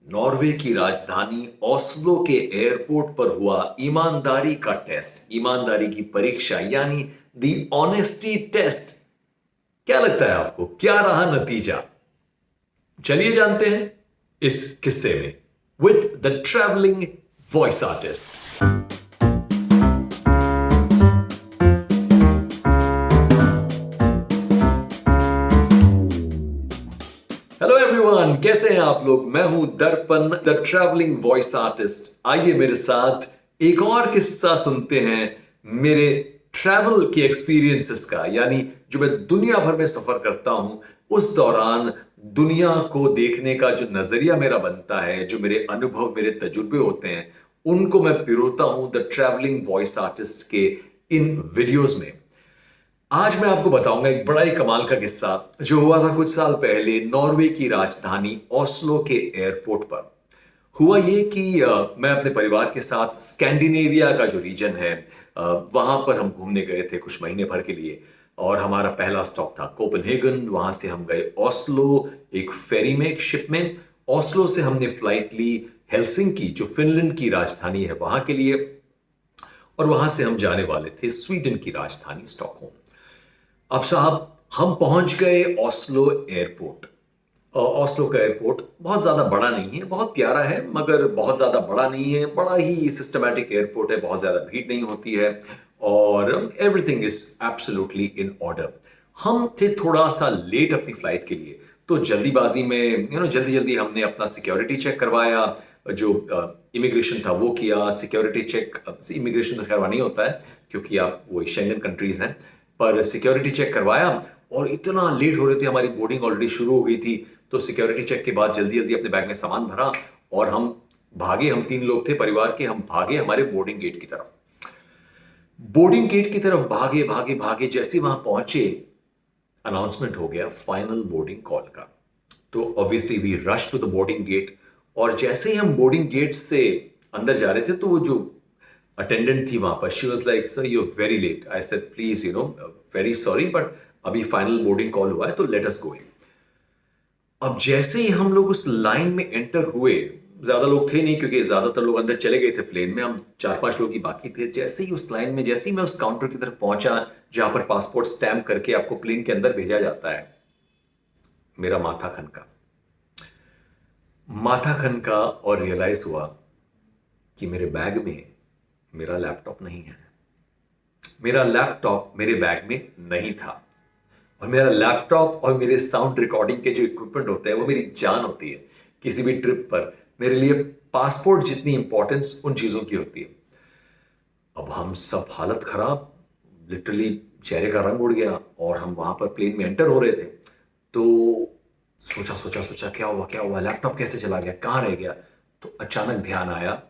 Norway की राजधानी Oslo के एयरपोर्ट पर हुआ ईमानदारी का टेस्ट, ईमानदारी की परीक्षा यानी दी ऑनेस्टी टेस्ट। क्या लगता है आपको, क्या रहा नतीजा? चलिए जानते हैं इस किस्से में with the travelling voice artist. Hello everyone, कैसे हैं आप लोग? मैं हूं दर्पण द ट्रैवलिंग वॉइस आर्टिस्ट। आइए मेरे साथ एक और किस्सा सुनते हैं मेरे ट्रैवल के एक्सपीरियंसेस का, यानी जो मैं दुनिया भर में सफर करता हूं उस दौरान दुनिया को देखने का जो नजरिया मेरा बनता है, जो मेरे अनुभव, मेरे तजुर्बे होते हैं, उनको मैं पिरोता हूं द ट्रैवलिंग वॉइस आर्टिस्ट के इन वीडियोस में। आज मैं आपको बताऊंगा एक बड़ा ही कमाल का किस्सा जो हुआ था कुछ साल पहले नॉर्वे की राजधानी ओस्लो के एयरपोर्ट पर। हुआ ये कि मैं अपने परिवार के साथ स्कैंडिनेविया का जो रीजन है वहां पर हम घूमने गए थे कुछ महीने भर के लिए। और हमारा पहला स्टॉप था कोपेनहेगन। वहां से हम गए ओस्लो एक फेरी में, एक शिप में। ओस्लो से हमने फ्लाइट ली हेलसिंकी, जो फिनलैंड की राजधानी है, वहां के लिए। और वहां से हम जाने वाले थे स्वीडन की राजधानी स्टॉकहोम। अब साहब, हम पहुंच गए ओस्लो एयरपोर्ट। ओस्लो का एयरपोर्ट बहुत ज्यादा बड़ा नहीं है, बहुत प्यारा है, मगर बहुत ज्यादा बड़ा नहीं है। बड़ा ही सिस्टमैटिक एयरपोर्ट है, बहुत ज्यादा भीड़ नहीं होती है और everything is absolutely in order. हम थे थोड़ा सा लेट अपनी फ्लाइट के लिए, तो जल्दीबाजी में जल्दी जल्दी हमने अपना सिक्योरिटी चेक करवाया। जो इमिग्रेशन था वो किया। सिक्योरिटी चेक, इमिग्रेशन तो खैर वहाँ नहीं होता है क्योंकि आप वो शेंगन कंट्रीज हैं, पर सिक्योरिटी चेक करवाया। और इतना लेट हो रहे थे, हमारी बोर्डिंग ऑलरेडी शुरू हो गई थी। तो सिक्योरिटी चेक के बाद जल्दी जल्दी अपने बैग में सामान भरा और हम भागे। हम 3 लोग थे परिवार के, हम भागे हमारे बोर्डिंग गेट की तरफ। बोर्डिंग गेट की तरफ भागे भागे भागे, जैसे वहां पहुंचे अनाउंसमेंट हो गया फाइनल बोर्डिंग कॉल का। तो obviously we rush to the boarding gate. और जैसे ही हम बोर्डिंग गेट से अंदर जा रहे थे तो वो जो अटेंडेंट थी वहां पर, she was like, sir you are very late. I said please very sorry, but अभी फाइनल बोर्डिंग कॉल हुआ है तो लेट अस गो इन। अब जैसे ही हम लोग उस लाइन में एंटर हुए, ज्यादा लोग थे नहीं क्योंकि ज्यादातर लोग अंदर चले गए थे प्लेन में, हम 4-5 लोग ही बाकी थे। जैसे ही उस लाइन में, जैसे ही मैं उस काउंटर की तरफ पहुंचा जहां पर पासपोर्ट स्टैम्प करके आपको प्लेन के अंदर भेजा जाता है, मेरा माथा खनका और रियलाइज हुआ कि मेरे बैग में मेरा लैपटॉप नहीं है। मेरा लैपटॉप मेरे बैग में नहीं था। और मेरा लैपटॉप और मेरे साउंड रिकॉर्डिंग के जो इक्विपमेंट होते हैं वो मेरी जान होती है। किसी भी ट्रिप पर मेरे लिए पासपोर्ट जितनी इंपॉर्टेंस उन चीजों की होती है। अब हम सब हालत खराब, लिटरली चेहरे का रंग उड़ गया। और हम वहां पर प्लेन में एंटर हो रहे थे तो सोचा क्या हुआ, लैपटॉप कैसे चला गया, कहां रह गया। तो अचानक ध्यान आया,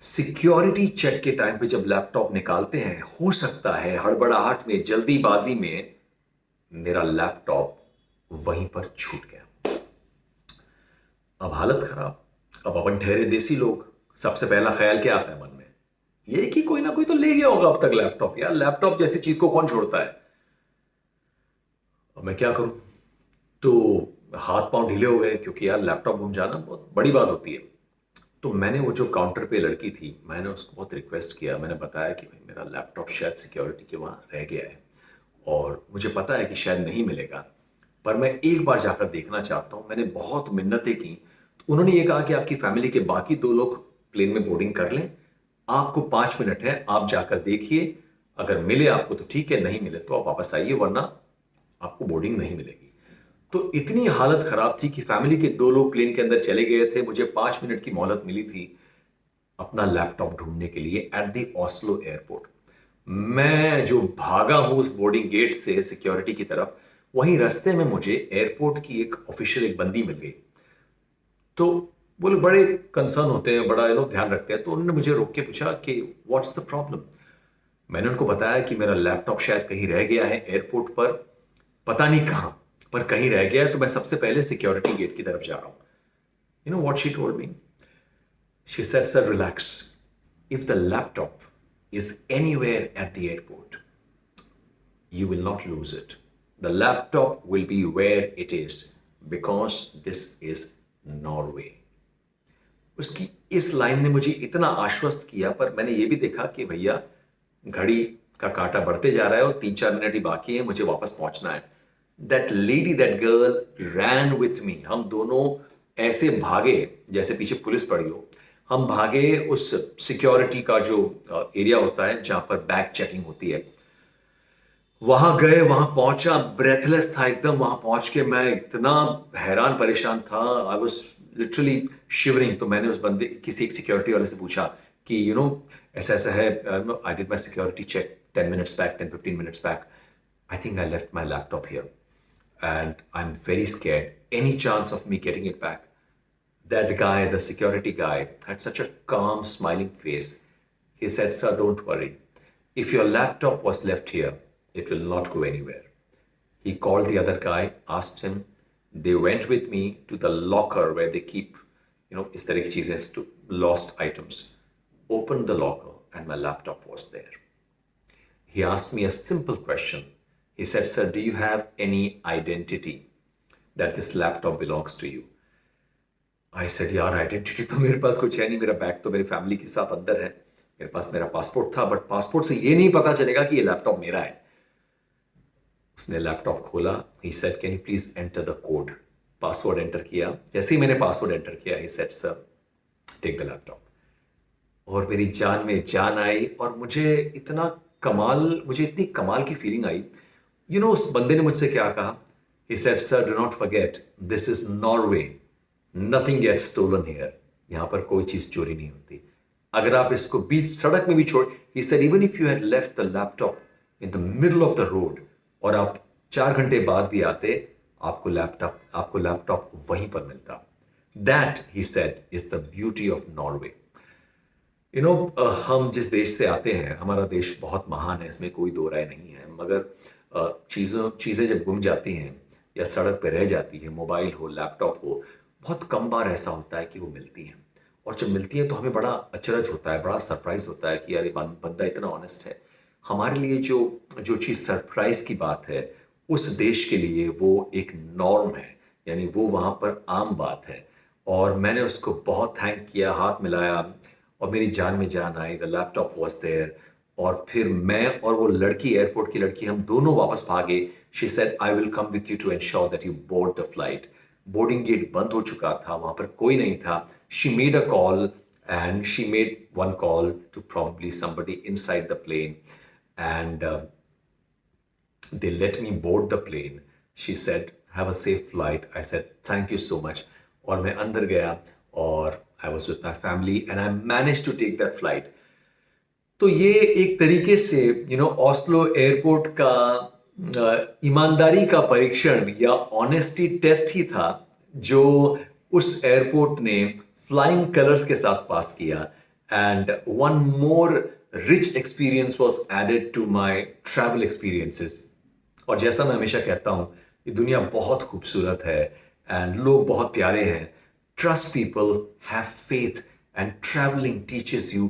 सिक्योरिटी चेक के टाइम पे जब लैपटॉप निकालते हैं, हो सकता है हड़बड़ाहट में, जल्दीबाजी में मेरा लैपटॉप वहीं पर छूट गया। अब हालत खराब। अब अपन ठहरे देसी लोग, सबसे पहला ख्याल क्या आता है मन में? ये कि कोई ना कोई तो ले गया होगा अब तक लैपटॉप। यार लैपटॉप जैसी चीज को कौन छोड़ता है? अब मैं क्या करूं? तो हाथ पांव ढीले हो गए क्योंकि यार लैपटॉप गुम जाना बहुत बड़ी बात होती है। तो मैंने, वो जो काउंटर पे लड़की थी, मैंने उसको बहुत रिक्वेस्ट किया। मैंने बताया कि भाई मेरा लैपटॉप शायद सिक्योरिटी के वहाँ रह गया है और मुझे पता है कि शायद नहीं मिलेगा, पर मैं एक बार जाकर देखना चाहता हूँ। मैंने बहुत मिन्नतें की। तो उन्होंने ये कहा कि आपकी फैमिली के बाकी 2 लोग प्लेन में बोर्डिंग कर लें, आपको 5 मिनट है, आप जाकर देखिए। अगर मिले आपको तो ठीक है, नहीं मिले तो आप वापस आइए, वरना आपको बोर्डिंग नहीं मिलेगी। तो इतनी हालत खराब थी कि फैमिली के 2 लोग प्लेन के अंदर चले गए थे। मुझे 5 मिनट की मोहलत मिली थी अपना लैपटॉप ढूंढने के लिए एट द ओस्लो एयरपोर्ट। मैं जो भागा हूं उस बोर्डिंग गेट से सिक्योरिटी की तरफ, वहीं रास्ते में मुझे एयरपोर्ट की एक ऑफिशियल, एक बंदी मिल गई। तो वो लोग बड़े कंसर्न होते हैं, बड़ा ध्यान रखते हैं। तो उन्होंने मुझे रोक के पूछा कि व्हाट्स द प्रॉब्लम। मैंने उनको बताया कि मेरा लैपटॉप शायद कहीं रह गया है एयरपोर्ट पर, पता नहीं कहां, पर कहीं रह गया है। तो मैं सबसे पहले सिक्योरिटी गेट की तरफ जा रहा हूं। You know what she told me? She said, sir relax, if the laptop is anywhere at the airport, you will not lose it. The laptop will be where it is because this is Norway. उसकी इस line ने मुझे इतना आश्वस्त किया, पर मैंने ये भी देखा कि भैया घड़ी का कांटा बढ़ते जा रहा है और 3-4 मिनट ही बाकी है, मुझे वापस पहुंचना है। That lady, that girl ran with me. हम दोनों ऐसे भागे जैसे पीछे पुलिस पड़ी हो। हम भागे उस सिक्योरिटी का जो एरिया होता है जहां पर बैग चेकिंग होती है, वहां गए, वहां पहुंचा, ब्रेथलेस था एकदम। वहां पहुंच के मैं इतना हैरान परेशान था, आई वॉज लिटरली शिवरिंग। तो मैंने उस बंदे, किसी एक सिक्योरिटी वाले से पूछा कि ऐसा ऐसा है, I did my security check 10 minutes back, 10-15 minutes back, I think I left my laptop here and I'm very scared. Any chance of me getting it back? That guy, the security guy, had such a calm, smiling face. He said, "Sir, don't worry. If your laptop was left here, it will not go anywhere." He called the other guy, asked him. They went with me to the locker where they keep, इस तरह की चीजें, lost items. Opened the locker and my laptop was there. He asked me a simple question. He said, "Sir, do you have any identity that this laptop belongs to you?" I said, यार identity तो मेरे पास कुछ है नहीं, मेरा bag तो मेरी family के साथ अंदर है, मेरे पास मेरा पासपोर्ट था, बट पासपोर्ट से ये नहीं पता चलेगा कि ये लैपटॉप मेरा है। उसने लैपटॉप खोला। He said, "Can you please enter the code?" Password enter किया। जैसे ही मैंने पासवर्ड एंटर किया, he said, "Sir, take the laptop." और मेरी जान में जान आई, और मुझे इतनी कमाल की फीलिंग आई। उस बंदे ने मुझसे क्या कहा? He said, "Sir, do not forget, this is Norway. Nothing gets stolen here." यहां पर कोई चीज चोरी नहीं होती। अगर आप इसको बीच सड़क में भी छोड़, he said, "Even if you had left the laptop in the middle of the road, और आप 4 घंटे बाद भी आते, आपको लैपटॉप वहीं पर मिलता." That, he said, is the beauty of Norway. हम जिस देश से आते हैं, हमारा देश बहुत महान है, इसमें कोई दो राय नहीं है, मगर चीज़ें जब गुम जाती हैं या सड़क पे रह जाती है, मोबाइल हो, लैपटॉप हो, बहुत कम बार ऐसा होता है कि वो मिलती हैं। और जब मिलती हैं तो हमें बड़ा अचरज होता है, बड़ा सरप्राइज होता है कि यार ये बंदा इतना ऑनेस्ट है। हमारे लिए जो चीज़ सरप्राइज की बात है, उस देश के लिए वो एक नॉर्म है, यानी वो वहाँ पर आम बात है। और मैंने उसको बहुत थैंक किया, हाथ मिलाया, और मेरी जान में जान आई। The laptop was there. और फिर मैं और वो लड़की, एयरपोर्ट की लड़की, हम दोनों वापस भागे। She said, "I will come with you to ensure that you board the flight." Boarding gate बंद हो चुका था, वहां पर कोई नहीं था। She made a call, and she made one call to probably somebody inside the plane, and they let me board the plane. She said, "Have a safe flight." I said, "Thank you so much." और मैं अंदर गया, और I was with my family and I managed to take that flight. तो ये एक तरीके से ऑस्लो एयरपोर्ट का ईमानदारी का परीक्षण या ऑनेस्टी टेस्ट ही था, जो उस एयरपोर्ट ने फ्लाइंग कलर्स के साथ पास किया। And one more rich experience was added to my travel experiences. और जैसा मैं हमेशा कहता हूँ, ये दुनिया बहुत खूबसूरत है एंड लोग बहुत प्यारे हैं। Trust people, have faith, and traveling teaches you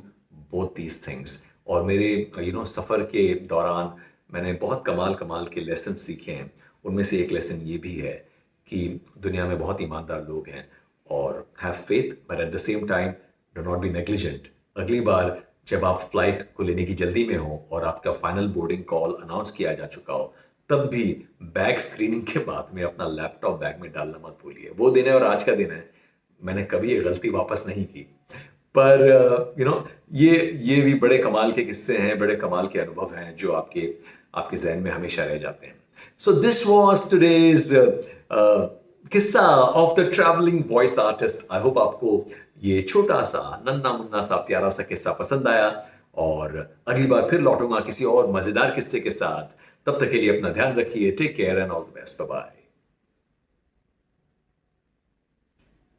both these things. और मेरे सफ़र के दौरान मैंने बहुत कमाल के लेसन सीखे हैं। उनमें से एक लेसन ये भी है कि दुनिया में बहुत ईमानदार लोग हैं, और have faith, but at the same time do not be negligent. अगली बार जब आप फ्लाइट को लेने की जल्दी में हो और आपका फाइनल बोर्डिंग कॉल अनाउंस किया जा चुका हो, तब भी बैग स्क्रीनिंग के बाद में अपना लैपटॉप बैग में डालना मत भूलिए। वो दिन है और आज का दिन है, मैंने कभी ये गलती वापस नहीं की। पर ये भी बड़े कमाल के किस्से हैं, बड़े कमाल के अनुभव हैं, जो आपके ज़हन में हमेशा रह जाते हैं। सो दिस वाज टुडेज किस्सा of the travelling voice artist. I hope आपको ये छोटा सा, नन्ना मुन्ना सा, प्यारा सा किस्सा पसंद आया, और अगली बार फिर लौटूंगा किसी और मजेदार किस्से के साथ। तब तक के लिए अपना ध्यान रखिए। Take care and all the best. Bye bye.